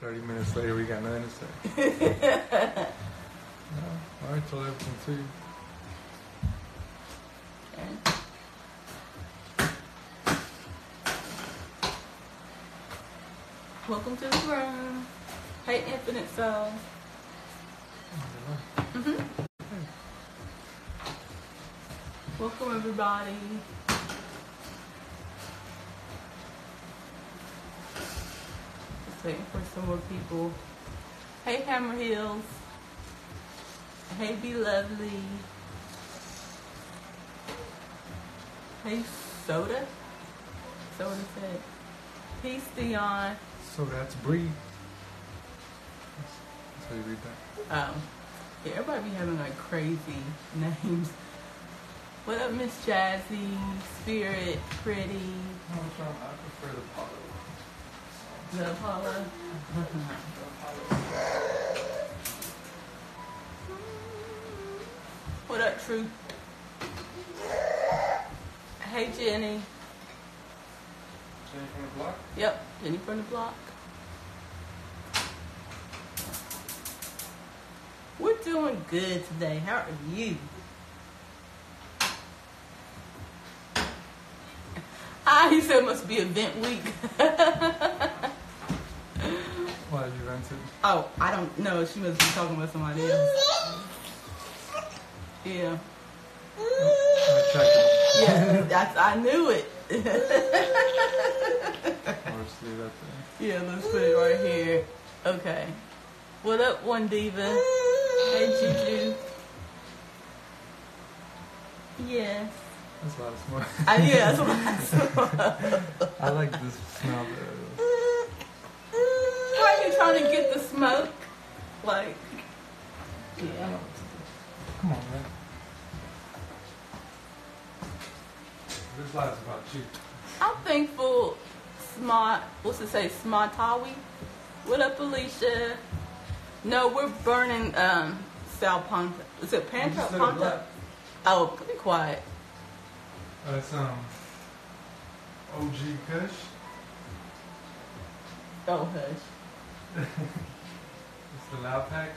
30 minutes later, we got nothing to say. No, I already told everything to you. Okay. Welcome to the room. Hey, Infinite Soul. Mm-hmm. Welcome, everybody. Just waiting for some more people. Hey, Hammer Hills. Hey, Be Lovely. Hey, Soda. Soda said. Peace, Dion. So that's Bree. That's how you read that. Oh. Yeah, everybody be having like crazy names. What up, Miss Jazzy, Spirit, Pretty? No, I prefer the Apollo. The Apollo? What up, Truth? Hey, Jenny. Jenny from the block? Yep, Jenny from the block. We're doing good today. How are you? He said it must be event week. Why did you rent it? Oh, I don't know. She must be talking about somebody else. Yeah. I checked it. Yeah, I knew it. I'll just leave that there. Yeah, let's put it right here. Okay. What up, One Diva? Hey, Juju. Yes. That's a lot of smoke. Yeah, that's what I smell. I like this smell though. Why are you trying to get the smoke? Like, yeah. Come on, man. This live's about you. I'm thankful, what's it say, Smartawi? What up, Alicia? No, we're burning, Sal Ponta. Is it Panta? Ponta? Oh, be quiet. That's, OG Kush. Oh, hush. It's the loud pack.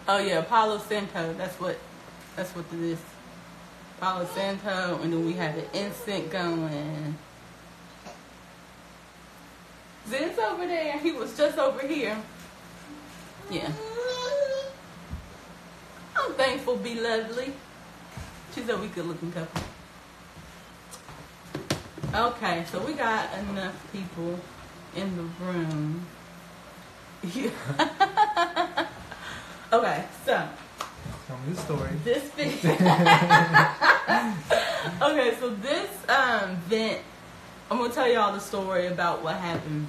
Oh yeah, Palo Santo. That's what it is. Palo Santo, and then we had the incense going. Zen's over there. He was just over here. Yeah. I'm thankful, Be Lovely. She's a good looking couple. Okay, so we got enough people in the room. Yeah. Okay, so Tell me the story. this okay, so this vent, I'm gonna tell y'all the story about what happened.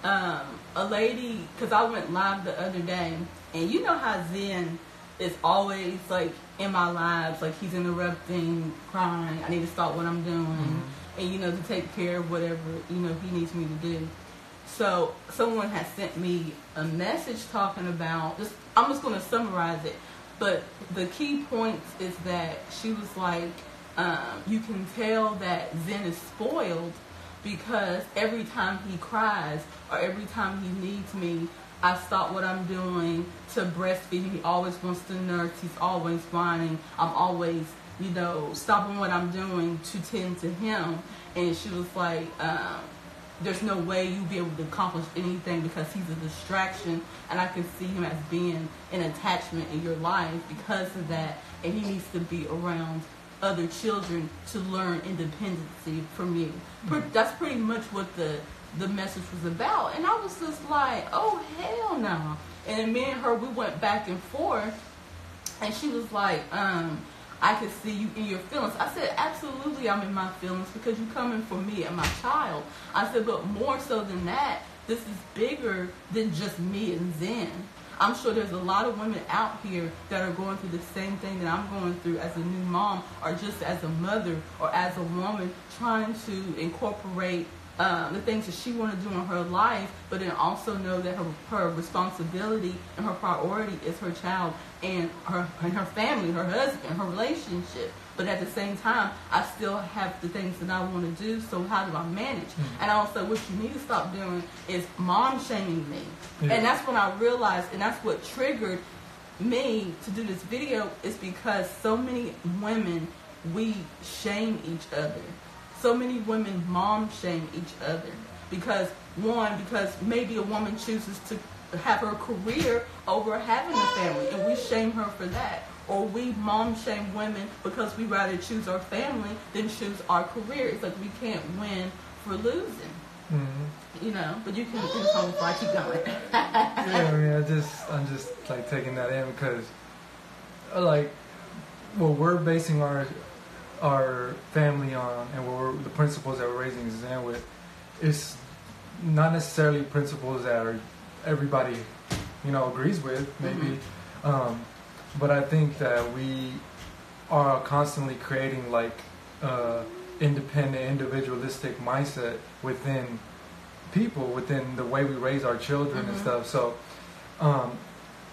A lady, cause I went live the other day, and you know how Zen is always like in my lives, like he's interrupting, crying. I need to stop what I'm doing, and to take care of whatever he needs me to do. So someone has sent me a message talking about just. I'm just gonna summarize it, but the key points is that she was like, you can tell that Zen is spoiled because every time he cries or every time he needs me, I stop what I'm doing to breastfeed him. He always wants to nurse. He's always whining. I'm always, stopping what I'm doing to tend to him. And she was like, there's no way you'll be able to accomplish anything because he's a distraction. And I can see him as being an attachment in your life because of that. And he needs to be around other children to learn independency from you. That's pretty much what the message was about. And I was just like, oh, hell no. And then me and her, we went back and forth. And she was like, I could see you in your feelings. I said, absolutely, I'm in my feelings because you're coming for me and my child. I said, but more so than that, this is bigger than just me and Zen. I'm sure there's a lot of women out here that are going through the same thing that I'm going through as a new mom or just as a mother or as a woman trying to incorporate the things that she want to do in her life, but then also know that her responsibility and her priority is her child and her family, her husband, her relationship. But at the same time, I still have the things that I want to do. So how do I manage? And also, what you need to stop doing is mom shaming me. Yeah. And that's when I realized, and that's what triggered me to do this video, is because so many women, we shame each other. So many women mom shame each other because maybe a woman chooses to have her career over having a family, and we shame her for that. Or we mom shame women because we rather choose our family than choose our career. It's like we can't win for losing. Mm-hmm. You know, but you can tell me before I keep going. Yeah, I mean, I'm just like taking that in because, like, what we're basing our family on and the principles that we're raising Zen with is not necessarily principles that everybody, agrees with, maybe. But I think that we are constantly creating like independent, individualistic mindset within people, within the way we raise our children and stuff. So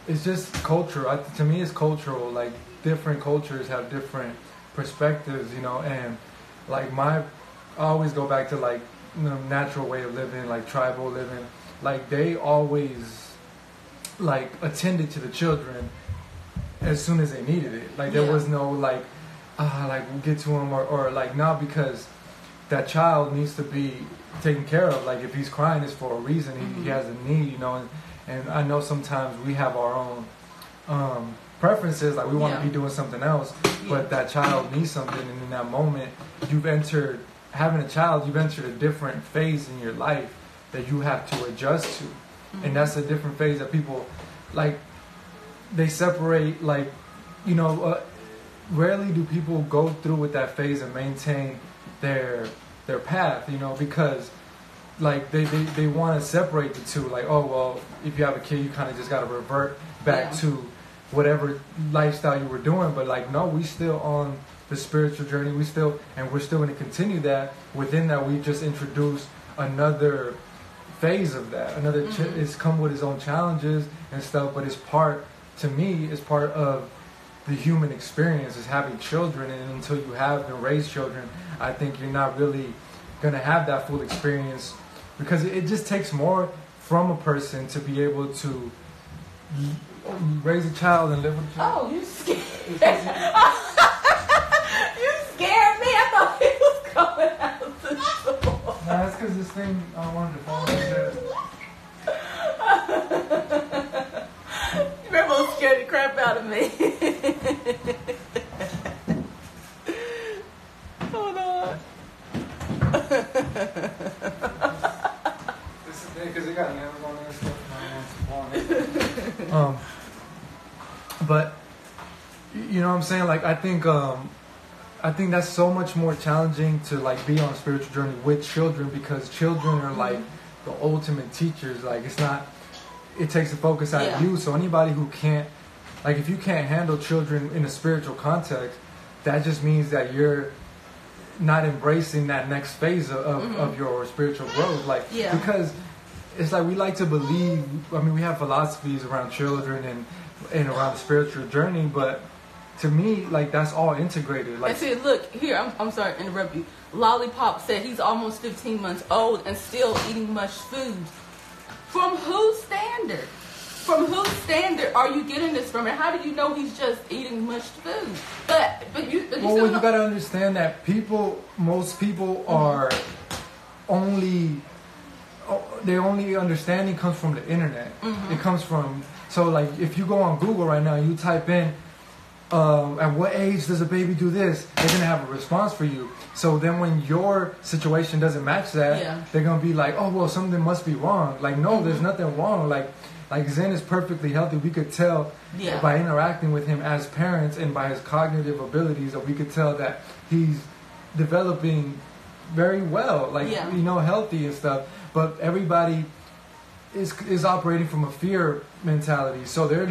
it's just culture. To me, it's cultural. Like different cultures have different perspectives, and like I always go back to like natural way of living, like tribal living. Like they always like attended to the children as soon as they needed it. Like there was no like we'll get to him or like now, because that child needs to be taken care of. Like if he's crying, it's for a reason. He has a need, and I know sometimes we have our own preferences, like we want to be doing something else, but that child needs something, and in that moment having a child, you've entered a different phase in your life that you have to adjust to. And that's a different phase that people like they separate, like rarely do people go through with that phase and maintain their path, because like they want to separate the two, like, oh well, if you have a kid you kind of just got to revert back to whatever lifestyle you were doing. But like no, we still on the spiritual journey, we're still going to continue that. Within that, we just introduce another phase of that, it's come with its own challenges and stuff, but to me it's part of the human experience, is having children. And until you have and raise children, I think you're not really going to have that full experience, because it just takes more from a person to be able to raise a child and live with a child. Oh, you scared. You scared me. I thought he was coming out the door. Nah, that's because this thing, I wanted to fall on his head. You remember scared the crap out of me. Hold on. This is because it got nails on it and stuff, and I want to fall on it. But you know what I'm saying? Like I think that's so much more challenging to like be on a spiritual journey with children, because children are like the ultimate teachers. Like it takes the focus out of you. So anybody who can't, like if you can't handle children in a spiritual context, that just means that you're not embracing that next phase of your spiritual growth. Like because it's like we like to believe, I mean we have philosophies around children and around the spiritual journey, but to me, like that's all integrated. Like, and see, look here. I'm sorry to interrupt you. Lollipop said he's almost 15 months old and still eating much food. From whose standard? From whose standard are you getting this from? And how do you know he's just eating much food? But you you got to understand that most people are their only understanding comes from the internet. It comes from, so like if you go on Google right now, you type in at what age does a baby do this, they're gonna have a response for you. So then when your situation doesn't match that, they're gonna be like, oh well, something must be wrong. Like no, there's nothing wrong. Like Zen is perfectly healthy. We could tell by interacting with him as parents and by his cognitive abilities, that we could tell that he's developing very well, like healthy and stuff. But everybody is operating from a fear mentality, so they're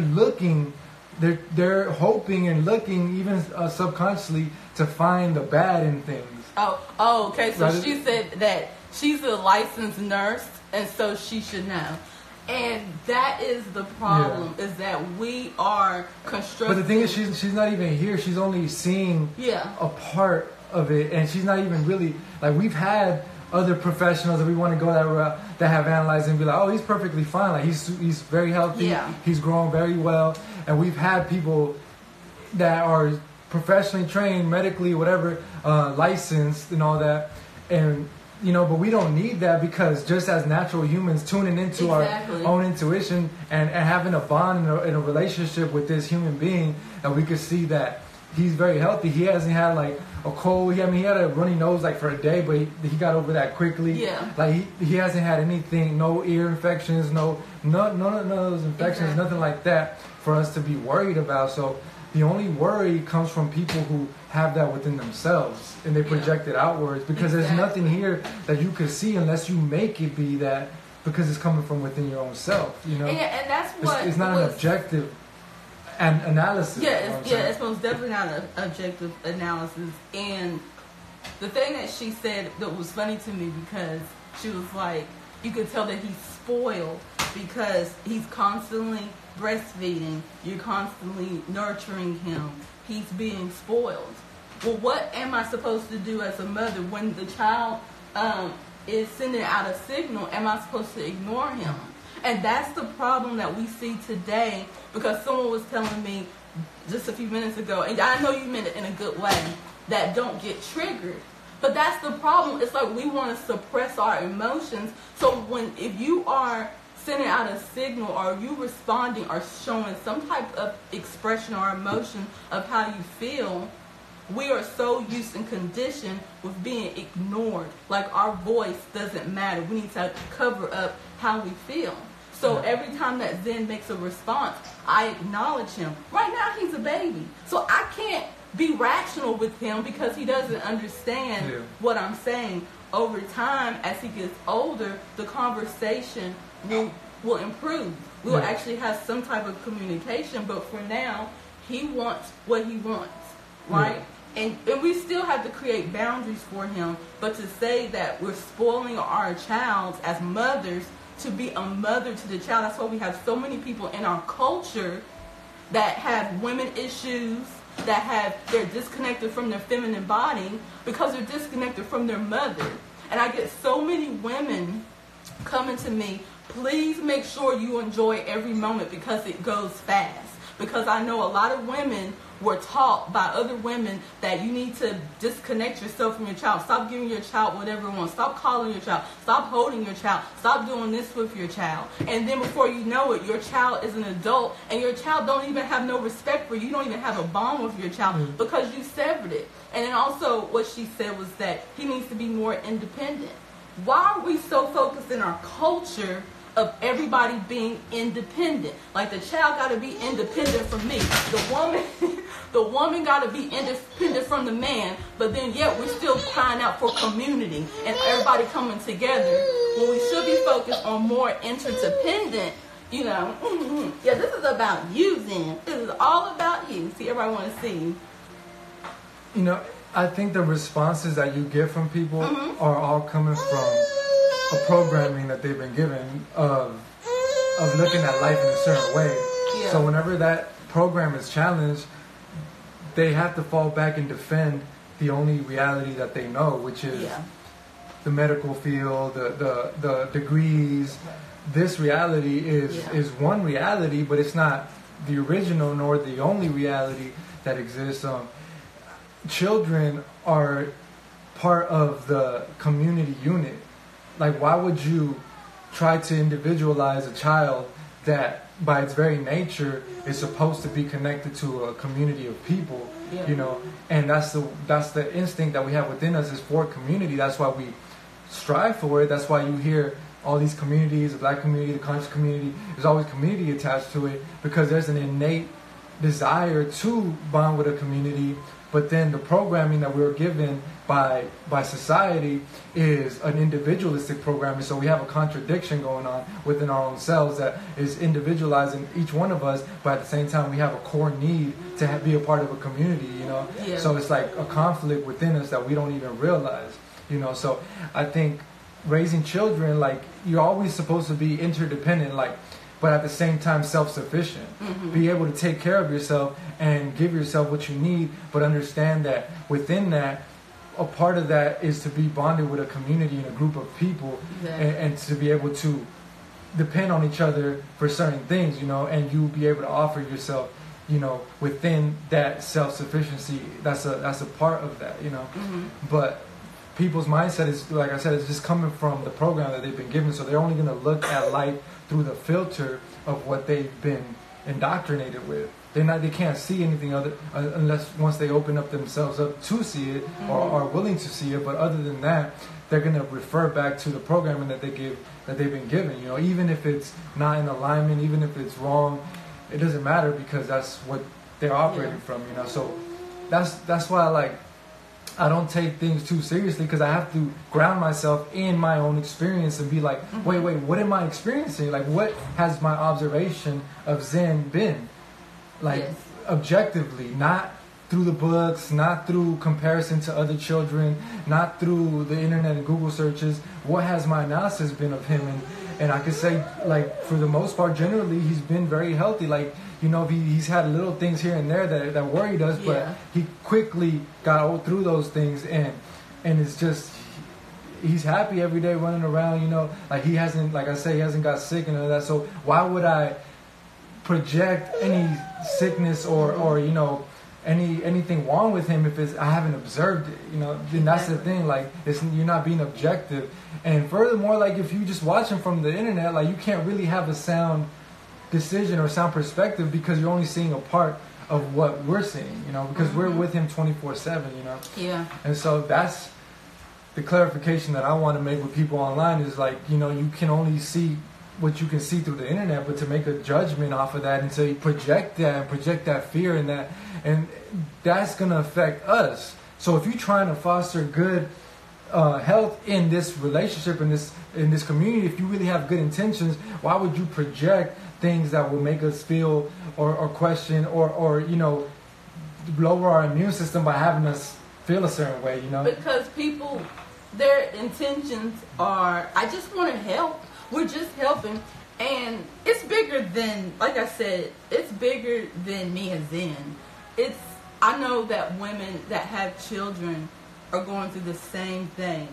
hoping and looking, even subconsciously, to find the bad in things. Oh, okay. So she said that she's a licensed nurse, and so she should know. And that is the problem, is that we are constructing. But the thing is, she's not even here. She's only seeing a part of it, and she's not even really, like, we've had other professionals that we want to go that route that have analyzed and be like, oh, he's perfectly fine. Like, he's very healthy. He's growing very well. And we've had people that are professionally trained, medically, whatever, licensed and all that. And, you know, but we don't need that, because just as natural humans tuning into our own intuition and having a bond in a relationship with this human being, and we could see that he's very healthy. He hasn't had like a cold. He had a runny nose like for a day, but he got over that quickly. Like he hasn't had anything, no ear infections, none of those infections, nothing like that for us to be worried about. So the only worry comes from people who have that within themselves, and they project it outwards, because there's nothing here that you could see unless you make it be that, because it's coming from within your own self, you know? And that's what... It's not an objective analysis. It's most definitely not an objective analysis. And the thing that she said that was funny to me, because she was like, you could tell that he's spoiled because he's constantly breastfeeding, you're constantly nurturing him, he's being spoiled. Well, what am I supposed to do as a mother when the child is sending out a signal? Am I supposed to ignore him? And that's the problem that we see today, because someone was telling me just a few minutes ago, and I know you meant it in a good way, that don't get triggered. But that's the problem. It's like we want to suppress our emotions. So if you are sending out a signal, or you responding or showing some type of expression or emotion of how you feel, we are so used and conditioned with being ignored. Like our voice doesn't matter. We need to cover up how we feel. So every time that Zen makes a response, I acknowledge him. Right now he's a baby. So I can't be rational with him because he doesn't understand what I'm saying. Over time, as he gets older, the conversation will improve. We will actually have some type of communication, but for now, he wants what he wants, right? And we still have to create boundaries for him, but to say that we're spoiling our child as mothers to be a mother to the child, that's why we have so many people in our culture that have women issues, they're disconnected from their feminine body because they're disconnected from their mother. And I get so many women coming to me, please make sure you enjoy every moment because it goes fast. Because I know a lot of women were taught by other women that you need to disconnect yourself from your child. Stop giving your child whatever it wants. Stop calling your child. Stop holding your child. Stop doing this with your child. And then before you know it, your child is an adult and your child don't even have no respect for you. You don't even have a bond with your child because you severed it. And then also what she said was that he needs to be more independent. Why are we so focused in our culture of everybody being independent? Like the child got to be independent from me. The woman got to be independent from the man. But then yet we're still crying out for community and everybody coming together when we should be focused on more interdependent. You know, this is about you, Zen. This is all about you. See, everybody want to see you. You know, I think the responses that you get from people are all coming from a programming that they've been given of looking at life in a certain way. So whenever that program is challenged, they have to fall back and defend the only reality that they know, which is the medical field, the degrees. This reality is one reality, but it's not the original nor the only reality that exists. Children are part of the community unit. Like, why would you try to individualize a child that by its very nature is supposed to be connected to a community of people, you know? And that's the instinct that we have within us, is for community. That's why we strive for it. That's why you hear all these communities, the black community, the conscious community, there's always community attached to it, because there's an innate desire to bond with a community. But then the programming that we're given by society is an individualistic programming. So we have a contradiction going on within our own selves that is individualizing each one of us, but at the same time we have a core need to be a part of a community, you know? So it's like a conflict within us that we don't even realize, you know? So I think raising children, like you're always supposed to be interdependent, like, but at the same time self-sufficient. Be able to take care of yourself and give yourself what you need, but understand that within that, a part of that is to be bonded with a community and a group of people, and to be able to depend on each other for certain things, you know, and you be able to offer yourself, you know, within that self-sufficiency. That's a part of that, you know. But people's mindset is, like I said, it's just coming from the program that they've been given, so they're only going to look at life through the filter of what they've been indoctrinated with. They can't see anything other unless once they open up themselves up to see it, or are willing to see it. But other than that, they're going to refer back to the programming that they've been given. You know, even if it's not in alignment, even if it's wrong, it doesn't matter, because that's what they're operating from. You know, so that's why I don't take things too seriously, because I have to ground myself in my own experience and be like, wait, what am I experiencing? Like, what has my observation of Zen been? Like, objectively, not through the books, not through comparison to other children, not through the internet and Google searches. What has my analysis been of him? And I could say, like, for the most part, generally, he's been very healthy. Like, you know, he's had little things here and there that worried us, but he quickly got through those things, and it's just, he's happy every day running around, you know. Like, he hasn't, like I say, he hasn't got sick and all that. So why would I project any sickness or you know, anything wrong with him if I haven't observed it, you know? Then that's the thing, like, you're not being objective. And furthermore, like, if you just watch him from the internet, like, you can't really have a sound decision or sound perspective, because you're only seeing a part of what we're seeing, you know, because we're with him 24/7, you know. And so that's the clarification that I want to make with people online, is like, you know, you can only see what you can see through the internet, but to make a judgment off of that and to project that fear and that's going to affect us. So if you're trying to foster good health in this relationship, in this community, if you really have good intentions, why would you project things that will make us feel or question or you know, lower our immune system by having us feel a certain way, you know? Because people, their intentions are, I just want to help. We're just helping, and it's bigger than, like I said, it's bigger than me and Zen. I know that women that have children are going through the same thing,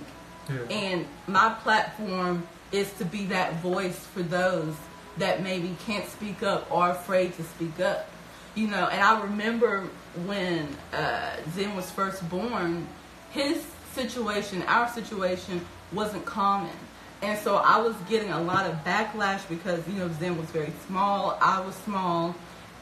and my platform is to be that voice for those that maybe can't speak up or are afraid to speak up, you know. And I remember when Zen was first born, our situation wasn't common. And so I was getting a lot of backlash because, you know, Zen was very small, I was small,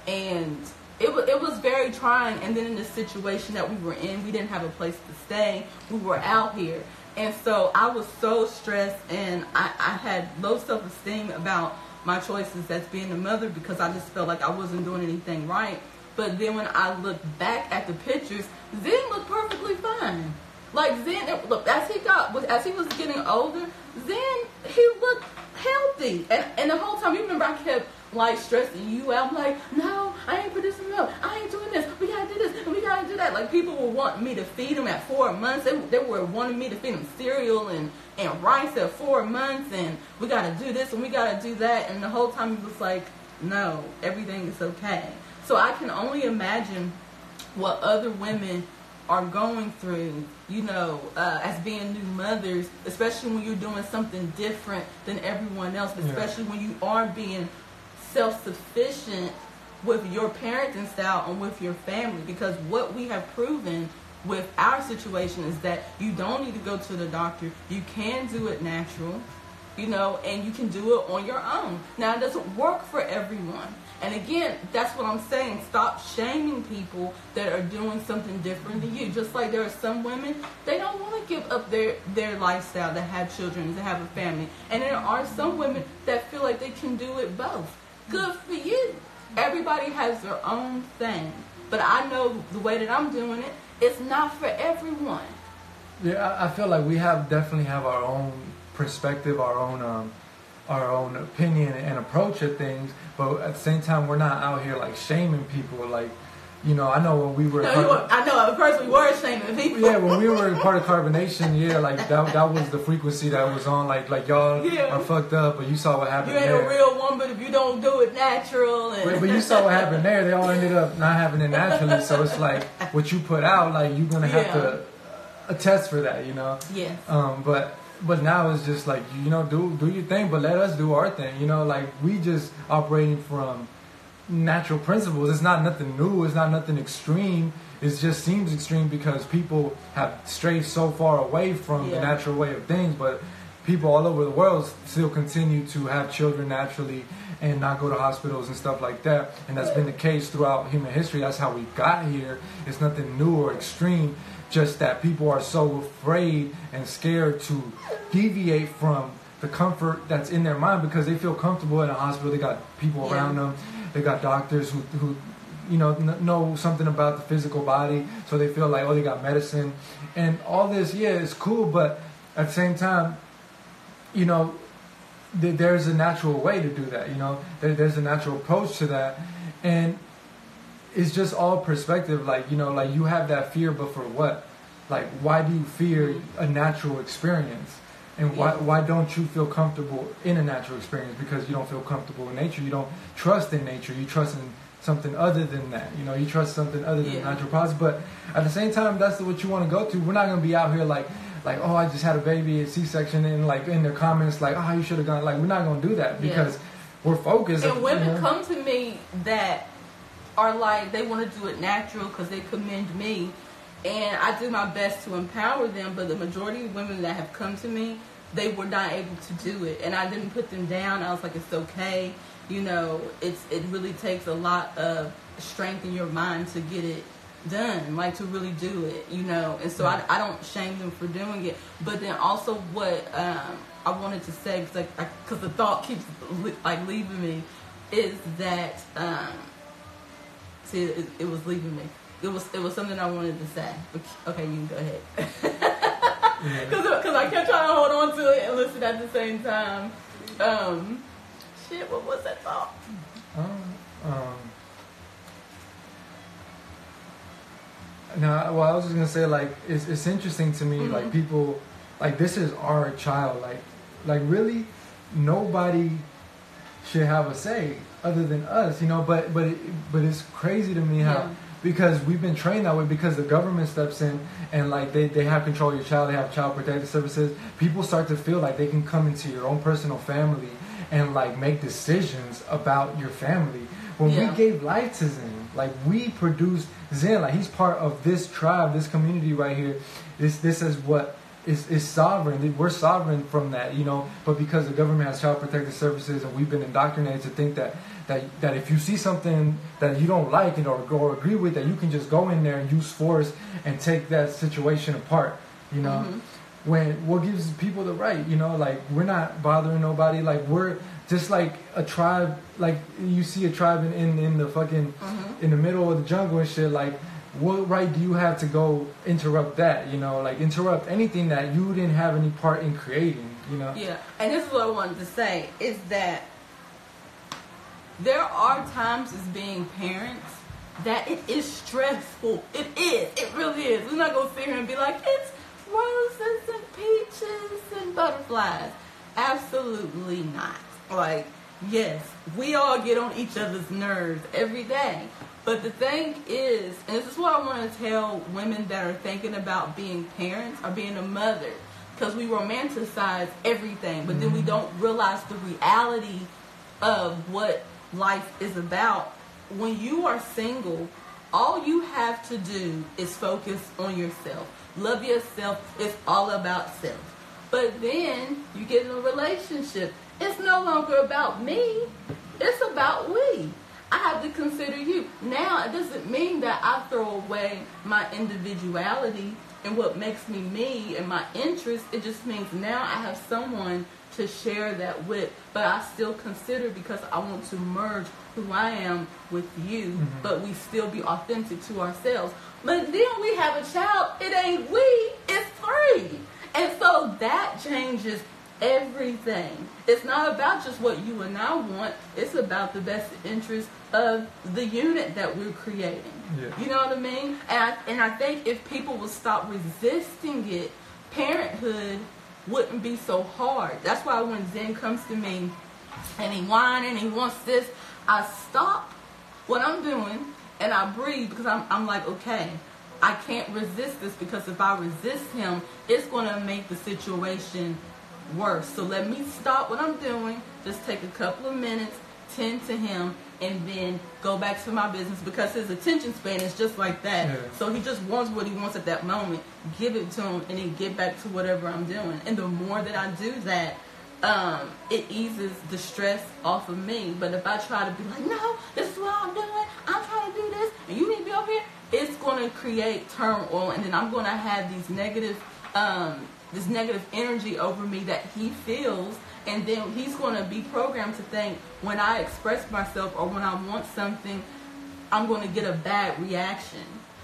and it was very trying. And then in the situation that we were in, we didn't have a place to stay. We were out here. And so I was so stressed, and I had low self-esteem about my choices as being a mother, because I just felt like I wasn't doing anything right. But then when I looked back at the pictures, Zen looked perfectly fine. Like, Zen, look, as he was getting older, Zen, he looked healthy. And the whole time, you remember, I kept, like, stressing you out. I'm like, no, I ain't producing milk. I ain't doing this. We gotta do this, and we gotta do that. Like, people were wanting me to feed him at 4 months. They were wanting me to feed him cereal and rice at 4 months, and we gotta do this, and we gotta do that. And the whole time, he was like, no, everything is okay. So I can only imagine what other women are going through, you know, as being new mothers, especially when you're doing something different than everyone else, especially when you are being self-sufficient with your parenting style and with your family. Because what we have proven with our situation is that you don't need to go to the doctor. You can do it natural, you know, and you can do it on your own. Now, it doesn't work for everyone. And again, that's what I'm saying. Stop shaming people that are doing something different than you. Just like there are some women, they don't want to give up their lifestyle, to have children, to have a family. And there are some women that feel like they can do it both. Good for you. Everybody has their own thing. But I know the way that I'm doing it, it's not for everyone. Yeah, I feel like we definitely have our own perspective, our own opinion and approach at things, but at the same time, we're not out here like shaming people. Like, You know, I know when we were. I know at first we were shaming people. Yeah, when we were part of Carbonation, yeah, like that was the frequency that was on. Like y'all are fucked up, but you saw what happened there. You ain't a real woman if you don't do it natural. And but you saw what happened there. They all ended up not having it naturally. So it's like what you put out, like you're gonna have to attest for that, you know. Yes. But now it's just like, you know, do your thing, but let us do our thing. You know, like we just operating from natural principles. It's not nothing new. It's not nothing extreme. It just seems extreme because people have strayed so far away from the natural way of things. But people all over the world still continue to have children naturally and not go to hospitals and stuff like that. And that's been the case throughout human history. That's how we got here. It's nothing new or extreme. Just that people are so afraid and scared to deviate from the comfort that's in their mind because they feel comfortable in a hospital. They got people around them. They got doctors who you know something about the physical body, so they feel like, oh, they got medicine. And all this, it's cool, but at the same time, you know, there's a natural way to do that, you know. There's a natural approach to that. And it's just all perspective, like, you know, like you have that fear, but for what? Like, why do you fear a natural experience? And why don't you feel comfortable in a natural experience? Because you don't feel comfortable in nature. You don't trust in nature. You trust in something other than that. You know, you trust something other than natural process. But at the same time, that's what you want to go to. We're not going to be out here like, oh, I just had a baby, a C-section, and like in their comments, like, oh, you should have gone. Like, we're not going to do that because we're focused. And women come to me that are like, they want to do it natural because they commend me. And I do my best to empower them, but the majority of women that have come to me, they were not able to do it. And I didn't put them down. I was like, it's okay. You know, it really takes a lot of strength in your mind to get it done, like to really do it, you know. And so I don't shame them for doing it. But then also what I wanted to say, because the thought keeps like leaving me, is that, see, it was leaving me. It was something I wanted to say. Okay, you can go ahead. Because I kept trying to hold on to it and listen at the same time. Shit, what was that thought? No, well, I was just gonna say, like, it's interesting to me, like, people, like, this is our child, like really, nobody should have a say other than us, you know. But it's crazy to me how. Because we've been trained that way, because the government steps in and like they have control of your child, they have child protective services. People start to feel like they can come into your own personal family and like make decisions about your family. When we gave life to Zen, like we produced Zen, like he's part of this tribe, this community right here. This is what is sovereign. We're sovereign from that, you know. But because the government has child protective services and we've been indoctrinated to think that if you see something that you don't like or agree with, that you can just go in there and use force and take that situation apart, you know. When what gives people the right, you know, like we're not bothering nobody, like we're just like a tribe, like you see a tribe in the fucking in the middle of the jungle and shit, like what right do you have to go interrupt that, you know, like interrupt anything that you didn't have any part in creating, you know? Yeah, and this is what I wanted to say, is that there are times as being parents that it is stressful. It is. It really is. We're not going to sit here and be like, it's roses and peaches and butterflies. Absolutely not. Like, yes, we all get on each other's nerves every day. But the thing is, and this is what I want to tell women that are thinking about being parents or being a mother, because we romanticize everything, but then we don't realize the reality of what life is about. When you are single, all you have to do is focus on yourself. Love yourself. It's all about self. But then you get in a relationship. It's no longer about me. It's about we. I have to consider you. Now, it doesn't mean that I throw away my individuality and what makes me me and my interests. It just means now I have someone to share that with, but I still consider, because I want to merge who I am with you, but we still be authentic to ourselves. But then we have a child, it ain't we, it's three. And so that changes everything. It's not about just what you and I want. It's about the best interest of the unit that we're creating. Yeah. You know what I mean? And I think if people would stop resisting it, parenthood wouldn't be so hard. That's why when Zen comes to me and he whining and he wants this, I stop what I'm doing and I breathe, because I'm like, okay, I can't resist this, because if I resist him, it's going to make the situation worse. So let me stop what I'm doing, just take a couple of minutes, tend to him, and then go back to my business, because his attention span is just like that. Yeah. So he just wants what he wants at that moment. Give it to him and then get back to whatever I'm doing. And the more that I do that, it eases the stress off of me. But if I try to be like, no, this is what I'm doing, I'm trying to do this, and you need to be over here, it's going to create turmoil, and then I'm going to have these negative, this negative energy over me that he feels, and then he's going to be programmed to think when I express myself or when I want something, I'm going to get a bad reaction.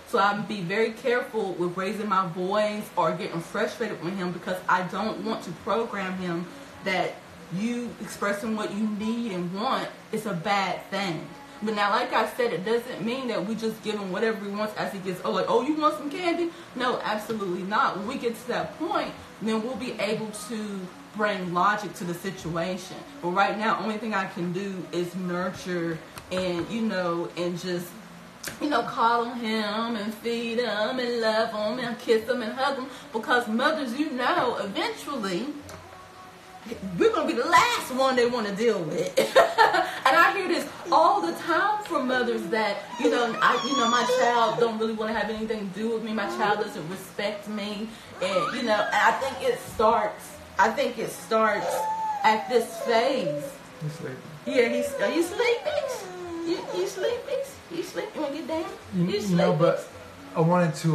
So I'm be very careful with raising my voice or getting frustrated with him, because I don't want to program him that you expressing what you need and want is a bad thing. But now, like I said, it doesn't mean that we just give him whatever he wants as he gets, oh, you want some candy? No, absolutely not. When we get to that point, then we'll be able to bring logic to the situation. But right now, only thing I can do is nurture and, and just, coddle him and feed him and love him and kiss him and hug him. Because mothers, eventually, we're going to be the last one they want to deal with. And I hear this all the time from mothers that, my child don't really want to have anything to do with me. My child doesn't respect me. And, and I think it starts at this phase. He's sleeping. Yeah, are you sleeping? You sleeping? You sleeping? You want to get down? You sleeping? But I wanted to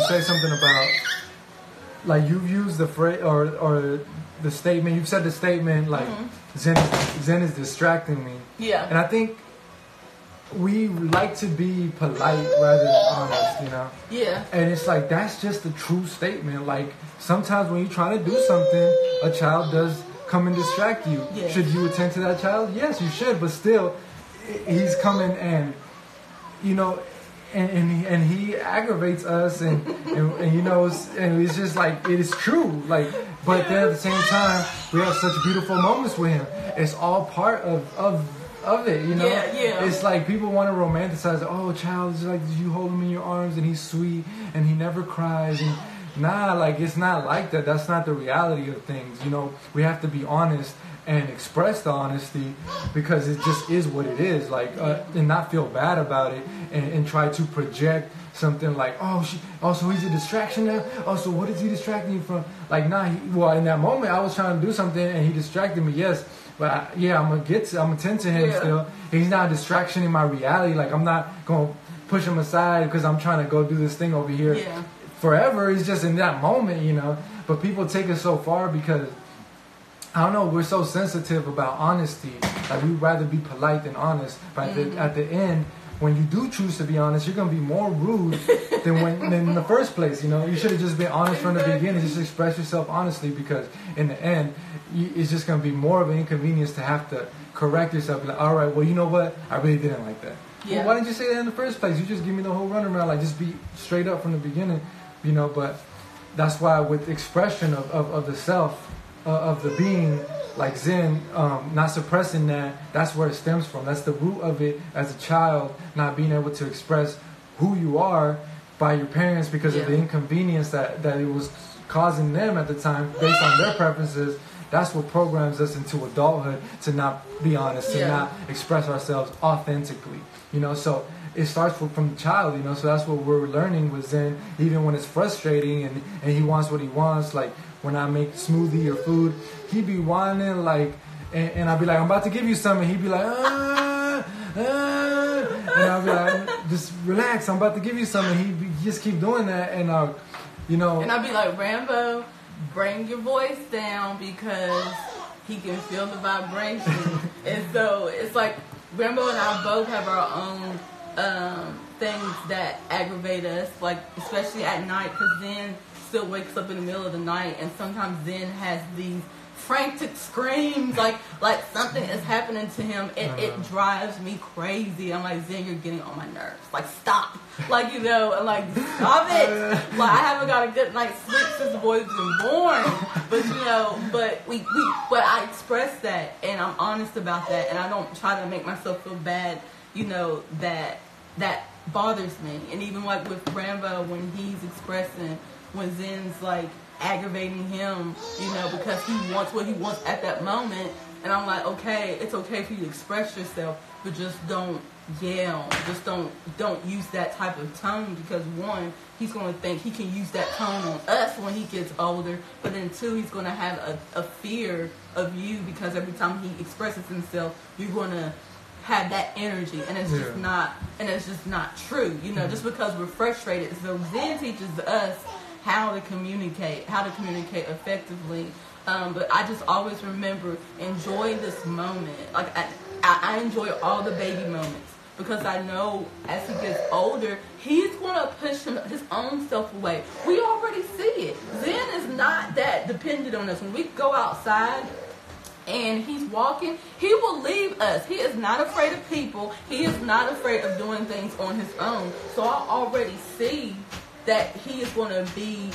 say something about, like, you've used the phrase or the statement. You've said the statement like, Zen is distracting me. Yeah. And I think we like to be polite rather than honest, Yeah. And it's like, that's just the true statement. Like, sometimes when you're trying to do something, a child does come and distract you. Yeah. Should you attend to that child? Yes, you should. But still, he's coming and, and he aggravates us and it's just like, it is true. Like, but then at the same time, we have such beautiful moments with him. It's all part of it, Yeah. It's like people want to romanticize, oh, child is like, you hold him in your arms and he's sweet and he never cries. And nah, like, it's not like that. That's not the reality of things. We have to be honest and express the honesty, because it just is what it is. Like, and not feel bad about it and try to project something like, so he's a distraction now? Oh, so what is he distracting you from? Like, nah, in that moment I was trying to do something and he distracted me, yes. But I'm gonna tend to him still. He's not a distraction in my reality. Like, I'm not gonna push him aside because I'm trying to go do this thing over here forever. It's just in that moment, But people take it so far because, I don't know, we're so sensitive about honesty. Like, we'd rather be polite than honest. But at the end, when you do choose to be honest, you're gonna be more rude than in the first place. You should have just been honest from the beginning. Just express yourself honestly, because in the end, it's just going to be more of an inconvenience to have to correct yourself. Like, all right, well, you know what? I really didn't like that. Yeah. Well, why didn't you say that in the first place? You just give me the whole runaround. Like, just be straight up from the beginning, But that's why with expression of the self, of the being, like Zen, not suppressing that's where it stems from. That's the root of it as a child, not being able to express who you are by your parents because of the inconvenience that it was causing them at the time based on their preferences. That's what programs us into adulthood, to not be honest, to not express ourselves authentically, So it starts from the child, So that's what we're learning with Zen, even when it's frustrating and he wants what he wants. Like, when I make smoothie or food, he'd be whining, like, and I'd be like, I'm about to give you some, and he'd be like, and I'd be like, just relax, I'm about to give you some, and he'd just keep doing that, and And I'd be like, Rambo, bring your voice down, because he can feel the vibration. And so it's like Rambo and I both have our own things that aggravate us, like especially at night, because then still wakes up in the middle of the night, and sometimes Zen has these frantic screams like something is happening to him, and it drives me crazy. I'm like, Zen, you're getting on my nerves. Like, stop. Like, you know, and like, stop it. Like, I haven't got a good night's sleep since the boy's been born. But you know, but but I express that, and I'm honest about that, and I don't try to make myself feel bad. You know, that bothers me. And even like with Rambo, when he's expressing, when Zen's like aggravating him, you know, because he wants what he wants at that moment, and I'm like, okay, it's okay for you to express yourself, but just don't yell, just don't use that type of tone, because one, he's going to think he can use that tone on us when he gets older, but then two, he's going to have a fear of you, because every time he expresses himself, you're going to have that energy, and it's just not, and it's just not true, you know, just because we're frustrated. So Zen teaches us how to communicate effectively. But I just always remember, enjoy this moment. Like, I enjoy all the baby moments, because I know as he gets older, he's going to push his own self away. We already see it. Zen is not that dependent on us. When we go outside and he's walking, he will leave us. He is not afraid of people. He is not afraid of doing things on his own. So I already see that he is going to be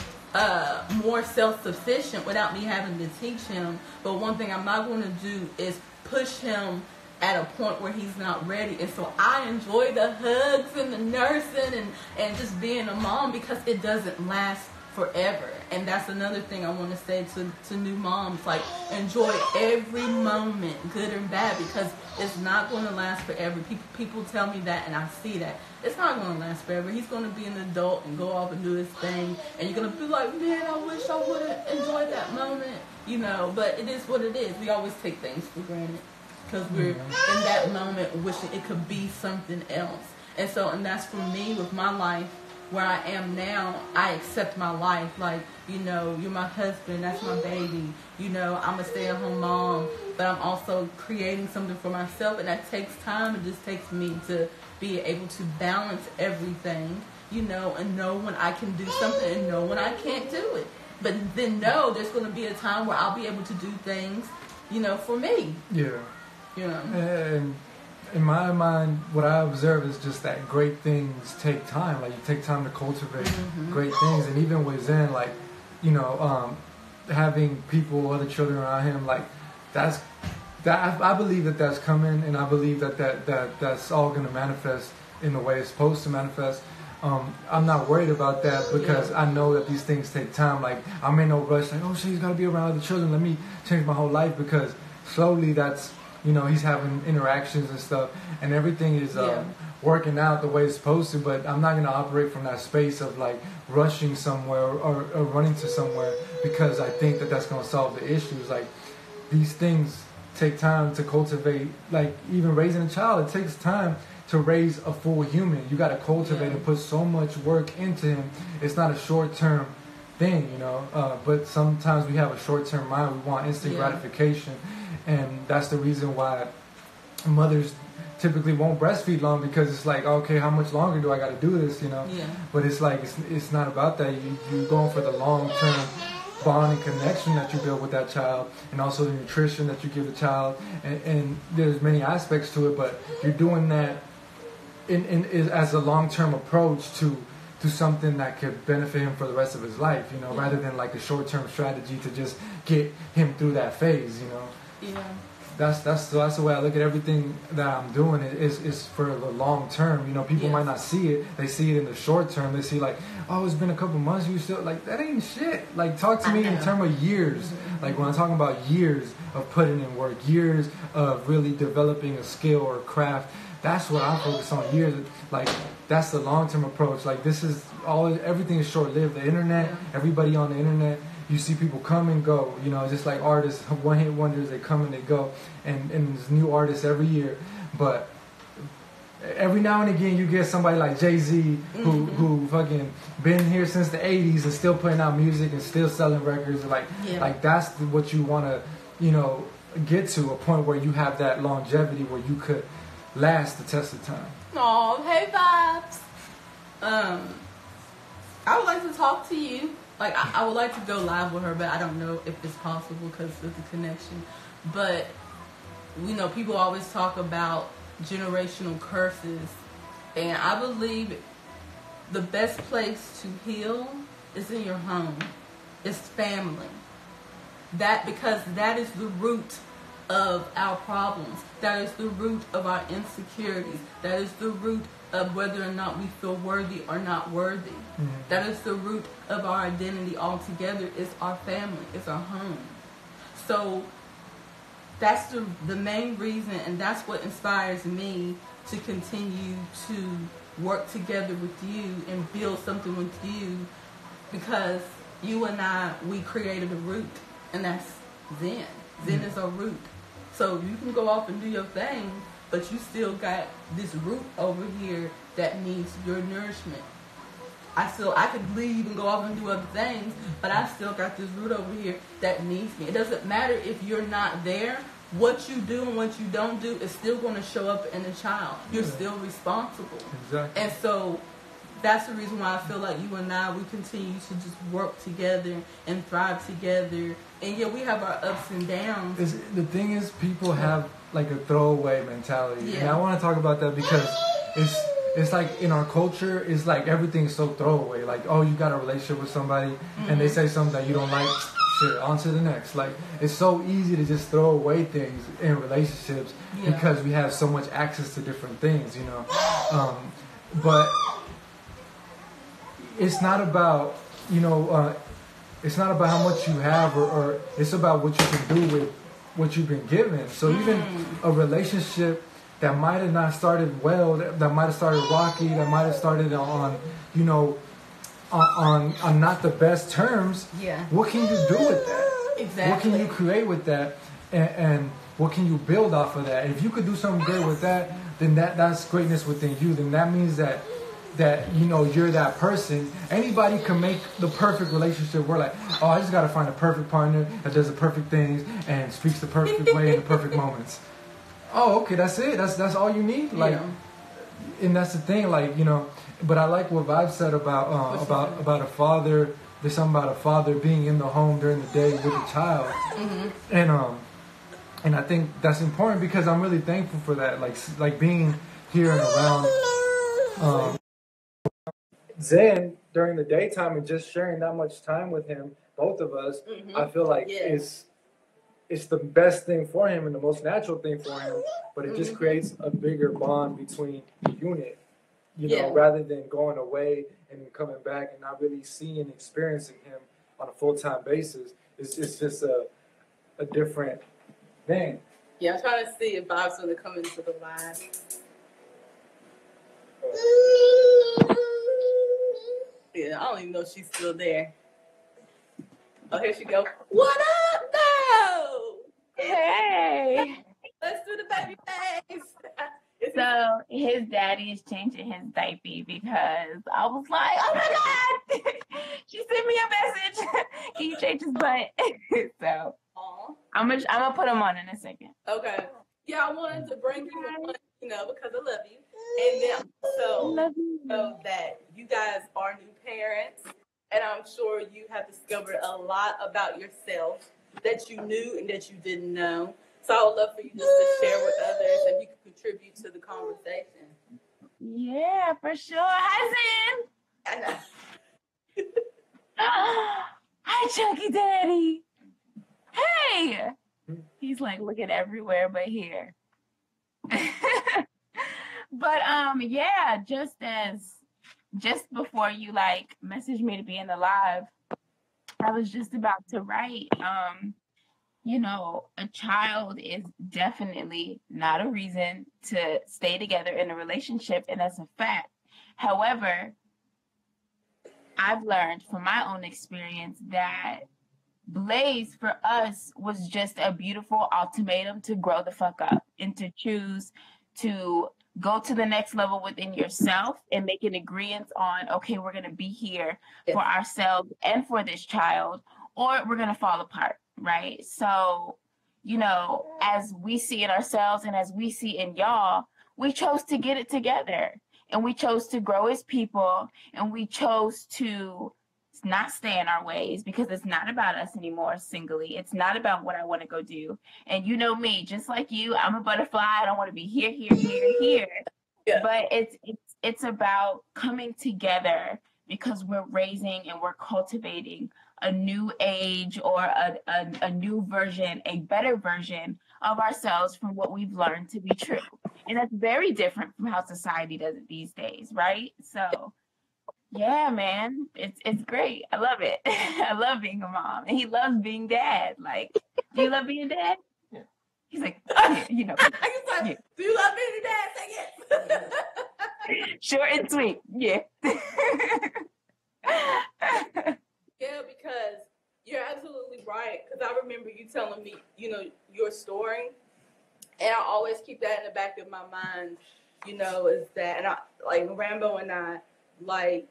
more self-sufficient without me having to teach him. But one thing I'm not going to do is push him at a point where he's not ready. And so I enjoy the hugs and the nursing and just being a mom, because it doesn't last forever. And that's another thing I want to say to new moms, like, enjoy every moment, good and bad, because it's not going to last forever. People tell me that, and I see that. It's not going to last forever. He's going to be an adult and go off and do his thing, and you're going to be like, man, I wish I would have enjoyed that moment, you know, but it is what it is. We always take things for granted, because we're in that moment wishing it could be something else. And so, and that's for me with my life. Where I am now, I accept my life. Like, you know, you're my husband, that's my baby. You know, I'm a stay-at-home mom, but I'm also creating something for myself, and that takes time. It just takes me to be able to balance everything, you know, and know when I can do something and know when I can't do it. But then know there's going to be a time where I'll be able to do things, you know, for me. Yeah. You know. And in my mind, what I observe is just that great things take time. Like, you take time to cultivate great things. And even with Zen, like, you know, having people, other children around him, like, I believe that's coming, and I believe that's all going to manifest in the way it's supposed to manifest. I'm not worried about that, because I know that these things take time. Like, I'm in no rush, like, oh shit, he's got to be around other children, let me change my whole life, because slowly that's, you know, he's having interactions and stuff, and everything is working out the way it's supposed to. But I'm not going to operate from that space of like rushing somewhere or running to somewhere, because I think that's going to solve the issues. Like, these things take time to cultivate. Like, even raising a child, it takes time to raise a full human. You got to cultivate and put so much work into him. It's not a short-term thing, you know. But sometimes we have a short-term mind. We want instant gratification. And that's the reason why mothers typically won't breastfeed long, because it's like, okay, how much longer do I got to do this, you know? Yeah. But it's like, it's not about that. You're going for the long-term bond and connection that you build with that child, and also the nutrition that you give the child. And there's many aspects to it, but you're doing that as a long-term approach to something that could benefit him for the rest of his life, you know, rather than like a short-term strategy to just get him through that phase, you know. Yeah. That's the way I look at everything that I'm doing. Is for the long term. You know, people might not see it. They see it in the short term. They see like, oh, it's been a couple months. You still like, that ain't shit. Like, talk to me in terms of years. Like, when I'm talking about years of putting in work, years of really developing a skill or craft, that's what I focus on. Years. Like, that's the long term approach. Like, this is everything is short lived. The internet, everybody on the internet. You see people come and go, you know, just like artists, one-hit wonders, they come and they go, and there's new artists every year. But every now and again, you get somebody like Jay-Z who fucking been here since the 80s and still putting out music and still selling records. Like that's what you want to, you know, get to, a point where you have that longevity where you could last the test of time. Aw, hey, vibes. I would like to talk to you like I would like to go live with her, but I don't know if it's possible because of the connection. But we know people always talk about generational curses, and I believe the best place to heal is in your home. It's family. Because that is the root of our problems. That is the root of our insecurities. That is the root of whether or not we feel worthy or not worthy. Mm-hmm. That is the root of our identity altogether. It's our family. It's our home. So that's the main reason, and that's what inspires me to continue to work together with you and build something with you, because you and I, we created a root, and that's Zen. Zen is our root. So you can go off and do your thing, but you still got this root over here that needs your nourishment. I could leave and go off and do other things, but I still got this root over here that needs me. It doesn't matter if you're not there. What you do and what you don't do is still going to show up in the child. You're still responsible. Exactly. And so that's the reason why I feel like you and I, we continue to just work together and thrive together. And yeah, we have our ups and downs. The thing is, people have like a throwaway mentality. Yeah. And I want to talk about that because it's like in our culture, it's like everything's so throwaway. Like, oh, you got a relationship with somebody and they say something that you don't like. Shit, on to the next. Like, it's so easy to just throw away things in relationships because we have so much access to different things, you know. But it's not about, you know, it's not about how much you have or it's about what you can do with what you've been given. So even a relationship that might have not started well, that might have started rocky, that might have started on, you know, on not the best terms, what can you do with that? Exactly. What can you create with that? And what can you build off of that? And if you could do something great with that, then that's greatness within you. Then that means that you know, you're that person. Anybody can make the perfect relationship. We're like, oh, I just got to find a perfect partner that does the perfect things and speaks the perfect way in the perfect moments. Oh, okay, that's it. That's all you need. Like, and that's the thing. Like, you know. But I like what Vibe said about a father. There's something about a father being in the home during the day with the child, and I think that's important because I'm really thankful for that. Like being here and around Zen during the daytime and just sharing that much time with him, both of us. I feel like it's the best thing for him and the most natural thing for him. But it just creates a bigger bond between the unit. You know, rather than going away and coming back and not really seeing and experiencing him on a full-time basis, it's just a different thing. Yeah, I'm trying to see if Bob's going to come into the live. Yeah, I don't even know if she's still there. Oh, here she go. What up, though? Hey. Let's do the baby face. So his daddy is changing his diaper because I was like, oh my God, she sent me a message. Can you change his butt? So I'm gonna put him on in a second. Okay. Yeah, I wanted to bring you on, you know, because I love you. And then also know that you guys are new parents, and I'm sure you have discovered a lot about yourself that you knew and that you didn't know. So I would love for you just to share with others and you can contribute to the conversation. Yeah, for sure. Hi, Zen. I know. Hi, Chunky Daddy. Hey. He's like looking everywhere but here. But yeah, just before you like messaged me to be in the live, I was just about to write. You know, a child is definitely not a reason to stay together in a relationship, and that's a fact. However, I've learned from my own experience that Blaze for us was just a beautiful ultimatum to grow the fuck up and to choose to go to the next level within yourself and make an agreement on, okay, we're going to be here for ourselves and for this child, or we're going to fall apart. Right. So, you know, as we see in ourselves and as we see in y'all, we chose to get it together and we chose to grow as people and we chose to not stay in our ways, because it's not about us anymore singly. It's not about what I want to go do. And you know me, just like you, I'm a butterfly. I don't want to be here, here, here, here. Yeah. But it's about coming together because we're raising and we're cultivating a new age, or a new version, a better version of ourselves from what we've learned to be true. And that's very different from how society does it these days, right? So yeah, man, it's great. I love it. I love being a mom, and he loves being dad. Like, do you love being dad? Yeah. He's like, you know. Yeah. Do you love being dad? Say yes. Short and sweet. Yeah. Yeah, because you're absolutely right. Because I remember you telling me, you know, your story, and I always keep that in the back of my mind. You know, is that, and I, like Rambo and I, like,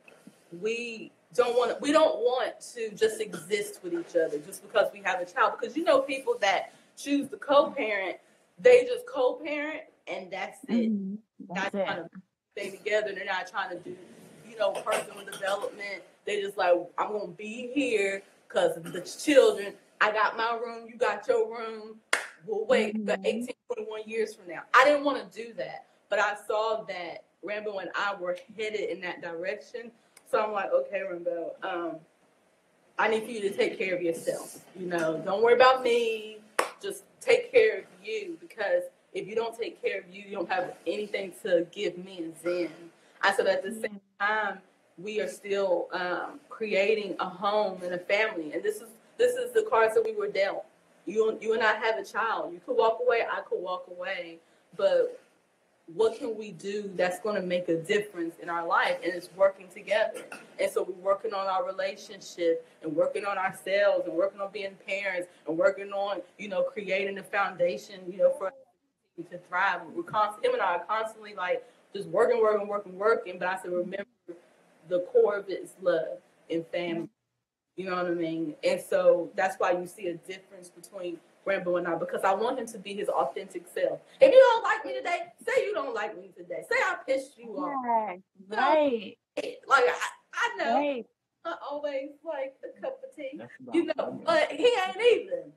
we don't want to just exist with each other just because we have a child. Because you know, people that choose to co-parent, they just co-parent and that's it. Mm-hmm. That's not trying to stay together. They're not trying to do, you know, personal development. They just like, I'm gonna be here because of the children. I got my room, you got your room. We'll wait for 18, 21 years from now. I didn't want to do that, but I saw that Rambo and I were headed in that direction. So I'm like, okay, Rambo, I need for you to take care of yourself. You know, don't worry about me. Just take care of you, because if you don't take care of you, you don't have anything to give me and Zen. I said at the same time, we are still creating a home and a family, and this is the cards that we were dealt. You and I have a child. You could walk away. I could walk away, but what can we do that's going to make a difference in our life? And it's working together. And so we're working on our relationship and working on ourselves and working on being parents and working on, you know, creating a foundation, you know, for us to thrive. Him and I are constantly like just working. But I said, remember, the core of it is love and family. You know what I mean? And so that's why you see a difference between Rambo and I, because I want him to be his authentic self. If you don't like me today, say you don't like me today. Say I pissed you off. Right. Like, I know. Right. I always like a cup of tea, you know, but he ain't even.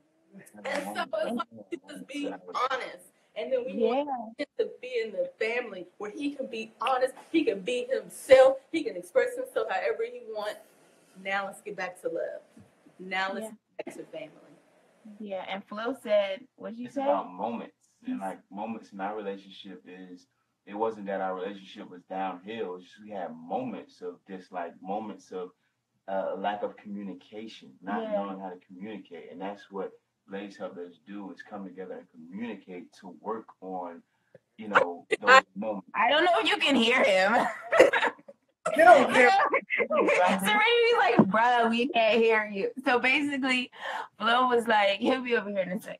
And so it's like you just be honest. And then we want him to be in the family where he can be honest, he can be himself, he can express himself however he wants. Now let's get back to love. Now let's get back to family. Yeah, and Flo said, what'd you say? It's about moments. And like moments in our relationship is, it wasn't that our relationship was downhill. It's just we had moments of just like moments of lack of communication, not knowing how to communicate. And that's what ladies help us do, is come together and communicate to work on, you know, those moments. I don't know if you can hear him. Serenity's like, bro, we can't hear you. So basically, Flo was like, he'll be over here in a second.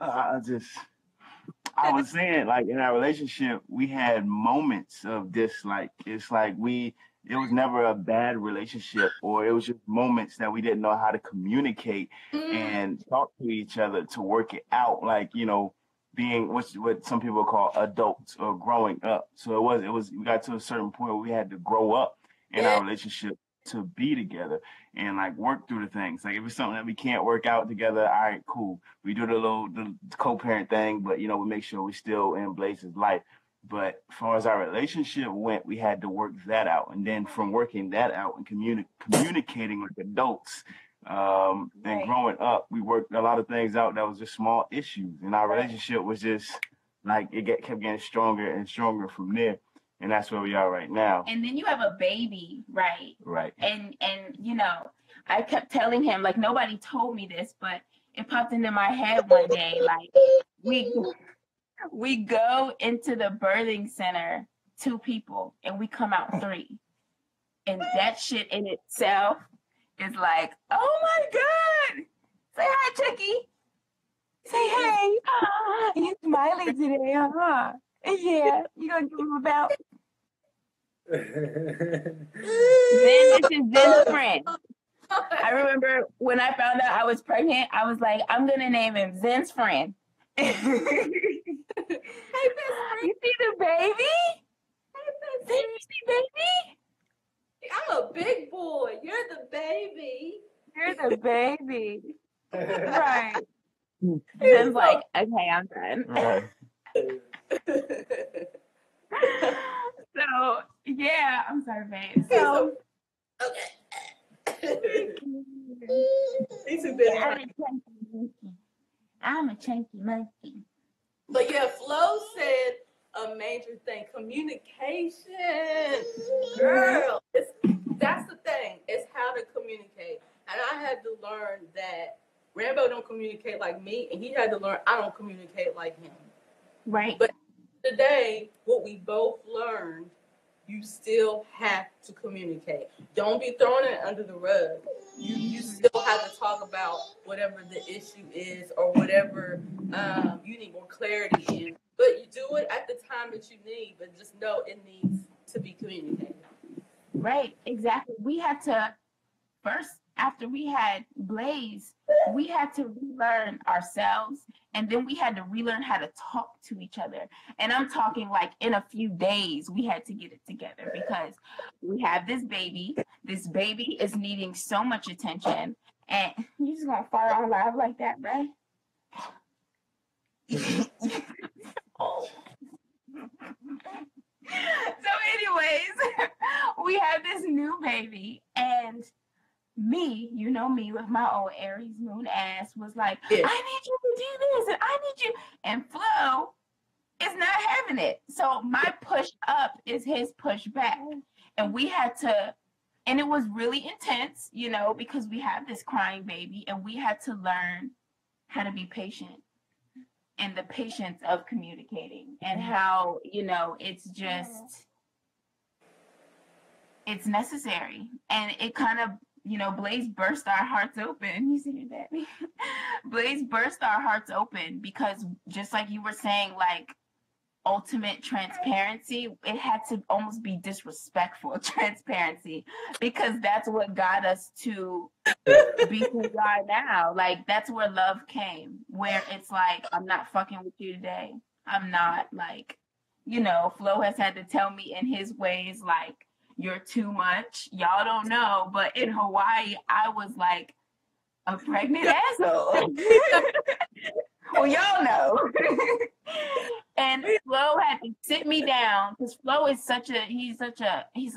I was saying, like, in our relationship, we had moments of this, like, it's like it was never a bad relationship, or it was just moments that we didn't know how to communicate and talk to each other to work it out, like, you know, being what some people call adults or growing up. So it was we got to a certain point where we had to grow up in our relationship to be together and like work through the things. Like if it's something that we can't work out together, all right, cool. We do the co-parent thing, but you know, we make sure we still in Blaze's life. But as far as our relationship went, we had to work that out. And then from working that out and communicating with adults and growing up, we worked a lot of things out that was just small issues. And our relationship was just like, kept getting stronger and stronger from there. And that's where we are right now. And then you have a baby, right? Right. And you know, I kept telling him, like, nobody told me this, but it popped into my head one day, like, we go into the birthing center 2 people and we come out 3. And that shit in itself is like, oh my God. Say hi, Chucky. Say hey. You smiling today, huh? Yeah, you gonna give him a belt? Zen, this is Zen's friend. I remember when I found out I was pregnant, I was like, I'm gonna name him Zen's friend. Hey, best friend. You see the baby? Zen, you see baby? I'm a big boy. You're the baby. You're the baby. Right. Zen's like, okay, I'm done. Right. So, yeah, I'm sorry, babe. So, Okay. He's too busy. I'm a chunky monkey. But yeah, Flo said a major thing, communication. Girl, that's the thing. It's how to communicate. And I had to learn that Rambo don't communicate like me, and he had to learn I don't communicate like him. Right. But today, what we both learned, you still have to communicate. Don't be throwing it under the rug. You still have to talk about whatever the issue is or whatever you need more clarity in. But you do it at the time that you need, but just know it needs to be communicated. Right, exactly. We had to first, after we had Blaze, we had to relearn ourselves, and then we had to relearn how to talk to each other. And I'm talking like in a few days, we had to get it together because we have this baby. This baby is needing so much attention, and you just gonna fire on live like that, right? So anyways, we have this new baby, and me, you know me with my old Aries moon ass was like, I need you to do this, and I need you. And Flo is not having it. So my push up is his push back. And we had to, and it was really intense, you know, because we have this crying baby, and we had to learn how to be patient and the patience of communicating and how, you know, it's just, it's necessary. And it kind of, you know, Blaze burst our hearts open. You see that? Blaze burst our hearts open because just like you were saying, like ultimate transparency, it had to almost be disrespectful transparency because that's what got us to be who we are now. Like that's where love came, where it's like, I'm not fucking with you today. I'm not, like, you know, Flo has had to tell me in his ways, like, you're too much. Y'all don't know, but in Hawaii, I was like a pregnant asshole. Well, y'all know. And Flo had to sit me down because Flo is he's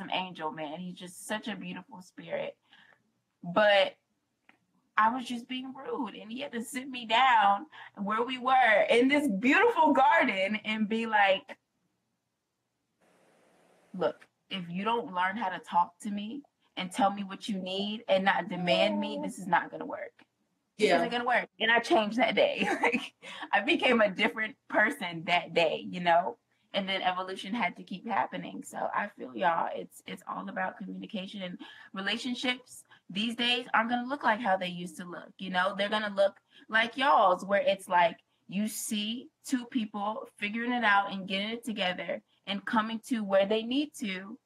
an angel, man. He's just such a beautiful spirit. But I was just being rude, and he had to sit me down where we were in this beautiful garden and be like, look, if you don't learn how to talk to me and tell me what you need and not demand me, this is not going to work. This isn't going to work. And I changed that day. Like, I became a different person that day, you know? And then evolution had to keep happening. So I feel y'all, it's all about communication, and relationships these days aren't going to look like how they used to look. You know, they're going to look like y'all's, where it's like you see two people figuring it out and getting it together and coming to where they need to,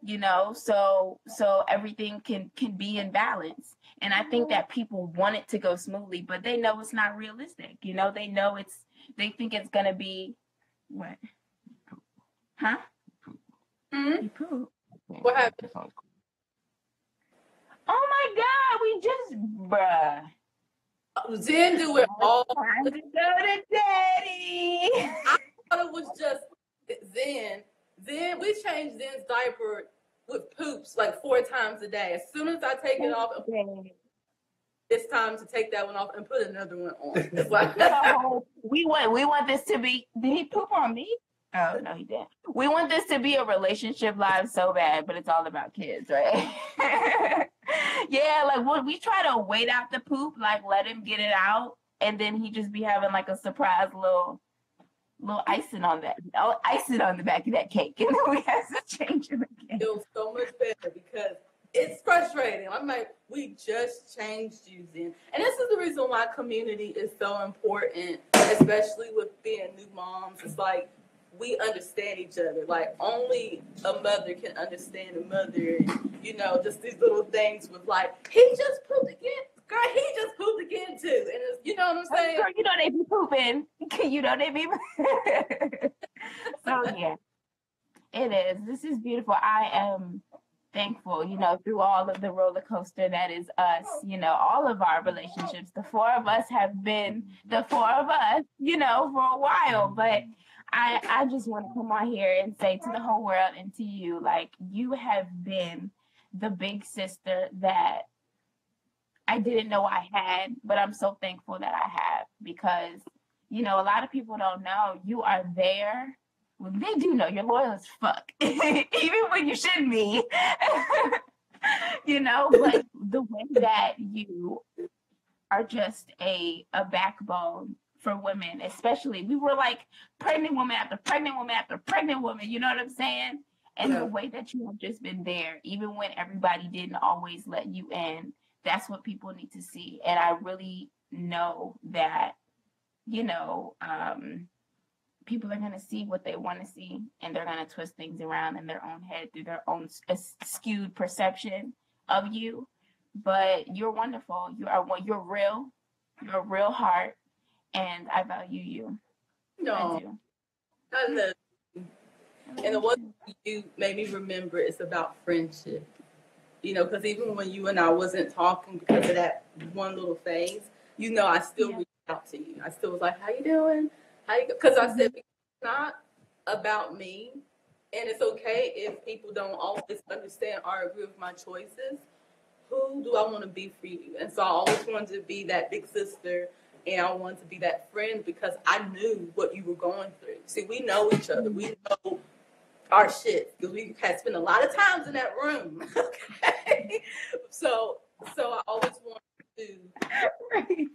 you know, so everything can be in balance. And I think that people want it to go smoothly, but they know it's not realistic. You know, they think it's gonna be what? Huh? You poop. What happened? Oh my God, we just, bruh. Zen do it all. Time to go to daddy. I thought it was just Zen. Then we changed Zen's diaper with poops like 4 times a day. As soon as I take it off, it's time to take that one off and put another one on. It's like, we want this to be. Did he poop on me? Oh no, he didn't. We want this to be a relationship live so bad, but it's all about kids, right? Yeah, like we try to wait out the poop, like let him get it out, and then he just be having like a surprise little icing on the back of that cake, and then we have to change it again. Feels so much better because it's frustrating. I'm like, we just changed you, Zen. And this is the reason why community is so important, especially with being new moms. It's like we understand each other. Like only a mother can understand a mother, and you know, just these little things with like, he just pooped again. Girl, he just pooped again too. And it's, you know what I'm saying? Girl, you know they be pooping. You know they be. So yeah, it is. This is beautiful. I am thankful, through all of the roller coaster that is us, all of our relationships. The four of us have been the four of us, for a while. But I just want to come on here and say to the whole world and to you, like, you have been the big sister that I didn't know I had, but I'm so thankful that I have, because, a lot of people don't know you are there. Well, they do know you're loyal as fuck, even when you shouldn't be, but the way that you are just a backbone for women, especially, we were like pregnant woman after pregnant woman after pregnant woman, you know what I'm saying? And the way that you have just been there, even when everybody didn't always let you in, that's what people need to see. And I really know that, people are going to see what they want to see, and they're going to twist things around in their own head through their own skewed perception of you. But you're wonderful. You're real. You're a real heart, and I value you. No, I do. I love you. And the one thing you made me remember is about friendship. Because even when you and I wasn't talking because of that one little phase, I still reached out to you. I still was like, "How you doing? Because I said, it's not about me, and it's okay if people don't always understand or agree with my choices. Who do I want to be for you?" And so I always wanted to be that big sister, and I wanted to be that friend because I knew what you were going through. See, we know each other. We know our shit because we had spent a lot of times in that room. Okay, so I always wanted to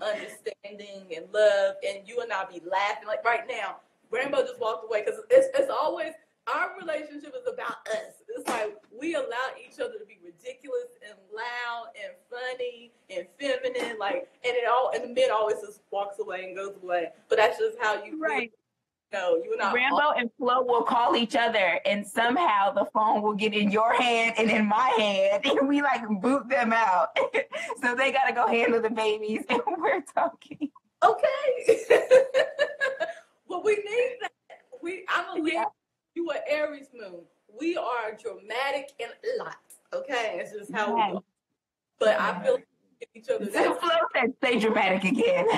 understanding and love, and you and I be laughing like right now. Rainbow just walked away because it's always our relationship is about us. It's like we allow each other to be ridiculous and loud and funny and feminine, and the men always just walks away and goes away. But that's just how you you and I. Rambo and Flo will call each other, and somehow the phone will get in your hand and in my hand, and we boot them out. So they gotta go handle the babies, and we're talking. Okay. Well, we need that. I'm a Leo. You are Aries moon. We are dramatic and lots. Okay, it's just how we go. But I feel like each other. So Flo said, "Stay dramatic again."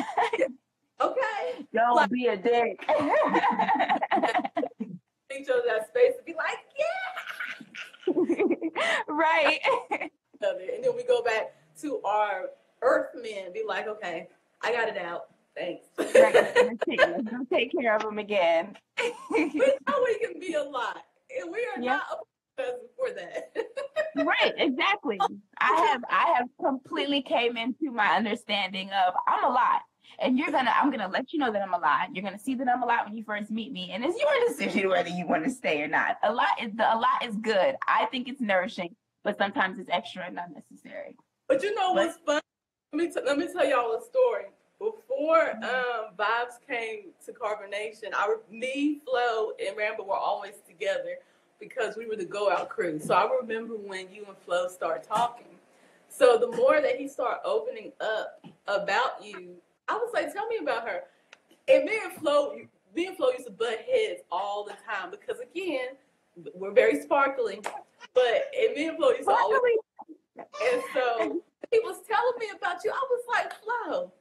Okay. Don't be a dick. Each other that space to be like, yeah. Right. And then we go back to our earth men, be like, okay, I got it out. Thanks. Right. Let's take care of them again. We know we can be a lot. And we are not apologizing for that. Right, exactly. I have completely came into my understanding of I'm a lot. And I'm gonna let you know that I'm a lot. You're gonna see that I'm a lot when you first meet me, and it's your decision whether you want to stay or not. A lot is good. I think it's nourishing, but sometimes it's extra and unnecessary. But what's fun? Let me tell y'all a story. Before Vibes came to Carbonation, me, Flo, and Rambo were always together because we were the Go Out crew. So I remember when you and Flo started talking. So the more that he started opening up about you, I was like, tell me about her. And me and Flo used to butt heads all the time because, again, we're very sparkly. And me and Flo used to always. And so he was telling me about you. I was like, Flo,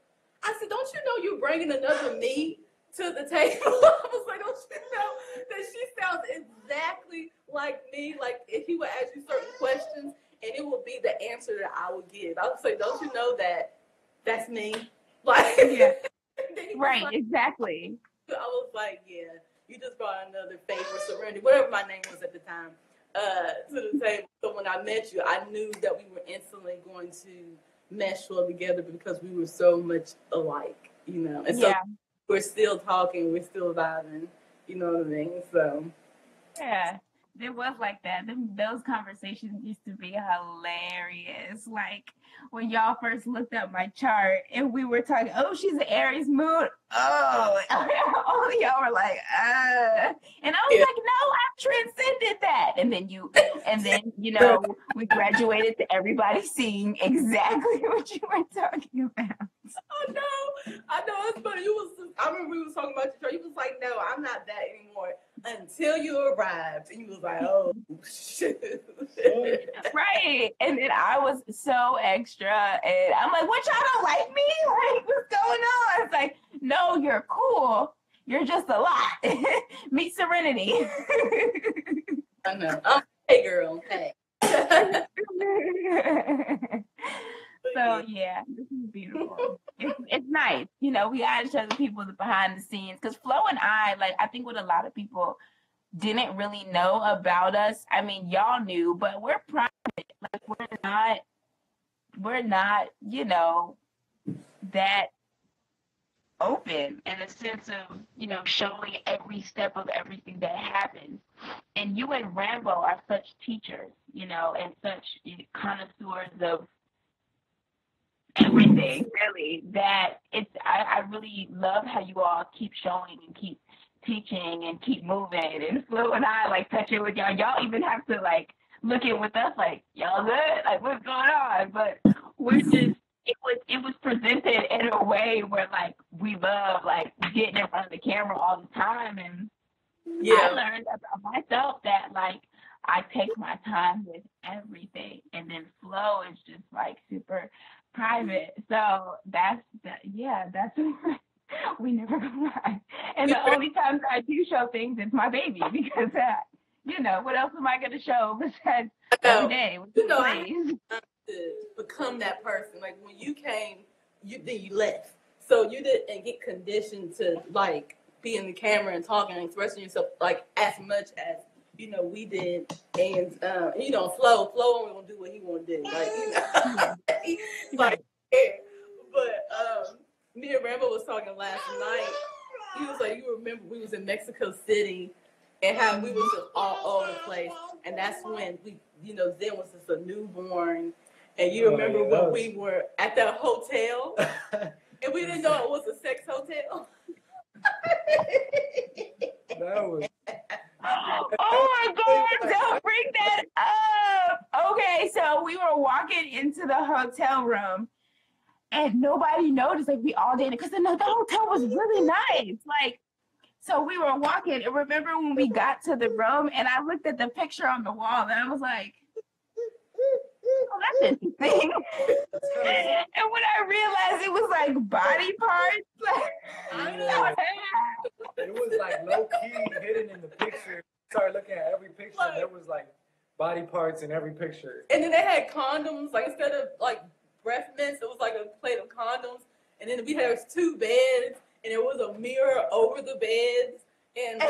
I said, don't you know you're bringing another me to the table? I was like, don't you know that she sounds exactly like me? Like, if he would ask you certain questions, and it would be the answer that I would give. I would say, don't you know that that's me? Like, right, exactly. I was like, yeah, you just brought another faith or serenity, whatever my name was at the time, to the table. So when I met you, I knew that we were instantly going to mesh well together because we were so much alike, And so we're still talking, we're still vibing, you know what I mean? So yeah. It was like that. Those conversations used to be hilarious. Like when y'all first looked at my chart and we were talking, oh, she's an Aries moon. Oh, all of y'all were like, and I was like, no, I've transcended that. And then we graduated to everybody seeing exactly what you were talking about. Oh no, I know it's funny. I remember we was talking about your chart. You was like, no, I'm not that anymore until you arrived. And you was like, oh shit. Right. And then I was so extra, and I'm like, what, y'all don't like me? Like, what's going on? It's like, no, you're cool. You're just a lot. Meet Serenity. I know. Hey, girl. Hey. So yeah, this is beautiful. It's nice, you know. We gotta show the people the behind the scenes, because Flo and I, like, I think what a lot of people didn't really know about us. I mean, y'all knew, but we're private. Like, we're not, you know, that open in a sense of, you know, showing every step of everything that happens. And you and Rambo are such teachers, you know, and such connoisseurs of everything, really, that I really love how you all keep showing and keep teaching and keep moving. And Flo and I, like, touch it with y'all. Y'all even have to, like, look it with us, like, y'all good? Like, what's going on? But we're just, it was presented in a way where, like, we love, like, getting in front of the camera all the time. And I learned about myself that, like, I take my time with everything, and then Flo is just, like, super private. So that's we never go live. And the only times I do show things is my baby, because you know, what else am I going to show besides every day? You know, I had to become that person. Like, when you came, then you left. So you didn't get conditioned to, like, be in the camera and talking and expressing yourself, like, as much as, you know, we did. And, you know, Flo only gonna do what he want to do. Like, you know, like, but me and Rambo was talking last night. He was like, you remember we was in Mexico City and how we was just all over the place. And that's when we, you know, Zen was just a newborn. And you remember when we were at that hotel and we didn't know it was a sex hotel? That was. Oh my God, don't bring that up. Okay, so we were walking into the hotel room and nobody noticed, like, we all did it, because the hotel was really nice. Like, so we were walking, and remember when we got to the room and I looked at the picture on the wall and I was like, oh, that's interesting. And when I realized it was, like, body parts, like, It was, like, low key hidden in the picture. Started looking at every picture, and there was, like, body parts in every picture. And then they had condoms, like, instead of, like, breath mints, it was like a plate of condoms. And then we had 2 beds, and there was a mirror over the beds. And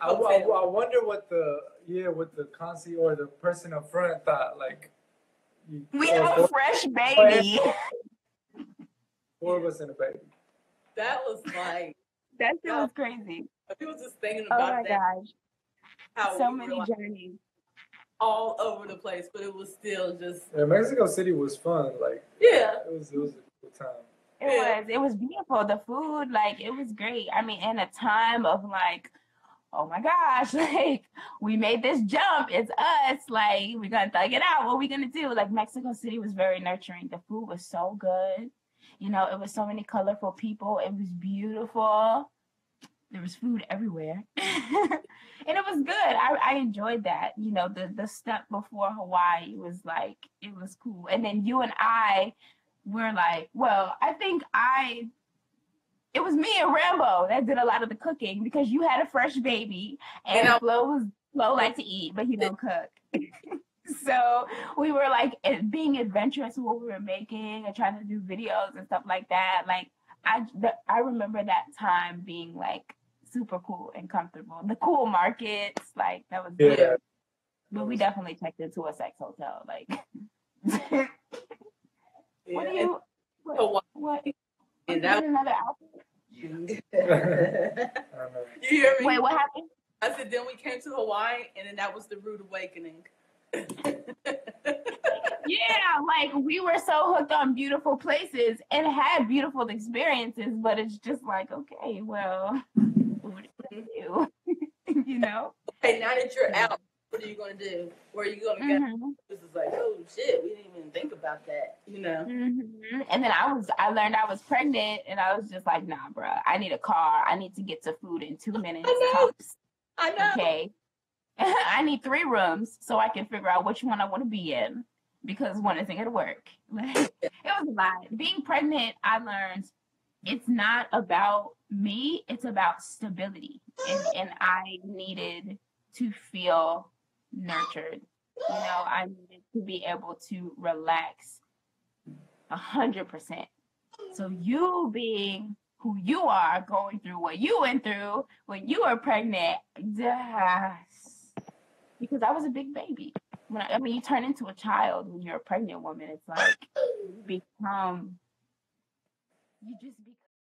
I wonder what the concierge or the person up front thought. Like, we have a fresh baby. 4 of us and a baby. That was like, that shit was crazy. He was just thinking about that. Oh my gosh. How so many journeys. All over the place, but it was still just. Yeah, Mexico City was fun. Like, yeah, it was a cool time. It was beautiful. The food, like, it was great. I mean, in a time of, like, oh my gosh, like, we made this jump. It's us. Like, we're gonna thug it out. What are we gonna do? Like, Mexico City was very nurturing. The food was so good. You know, it was so many colorful people. It was beautiful. There was food everywhere. And it was good. I enjoyed that. You know, the step before Hawaii was, like, it was cool. And then you and I were like, well, I think it was me and Rambo that did a lot of the cooking, because you had a fresh baby and Flo liked to eat, but he don't cook. So we were, like, being adventurous with what we were making and trying to do videos and stuff like that. Like, I remember that time being, like, super cool and comfortable. The cool markets, like, that was good. Yeah. But we definitely checked into a sex hotel. Like, what do you? What? And that another outfit? You hear me? Wait, what happened? I said, then we came to Hawaii, and then that was the rude awakening. Yeah, like, we were so hooked on beautiful places and had beautiful experiences, but it's just like, okay, well, what do you do? You know? Okay, now that you're out, what are you going to do? Where are you going to go? This is like, oh shit, we didn't even think about that, you know? Mm-hmm. And then I learned I was pregnant, and I was just like, nah, bro, I need a car. I need to get to food in 2 minutes tops. I know. Okay. I need 3 rooms so I can figure out which one I want to be in because one isn't going to work. Like, it was a lot. Being pregnant, I learned it's not about me, it's about stability. And I needed to feel nurtured. You know, I needed to be able to relax 100%. So you being who you are, going through what you went through when you were pregnant, because I was a big baby. I mean, you turn into a child when you're a pregnant woman. It's like you just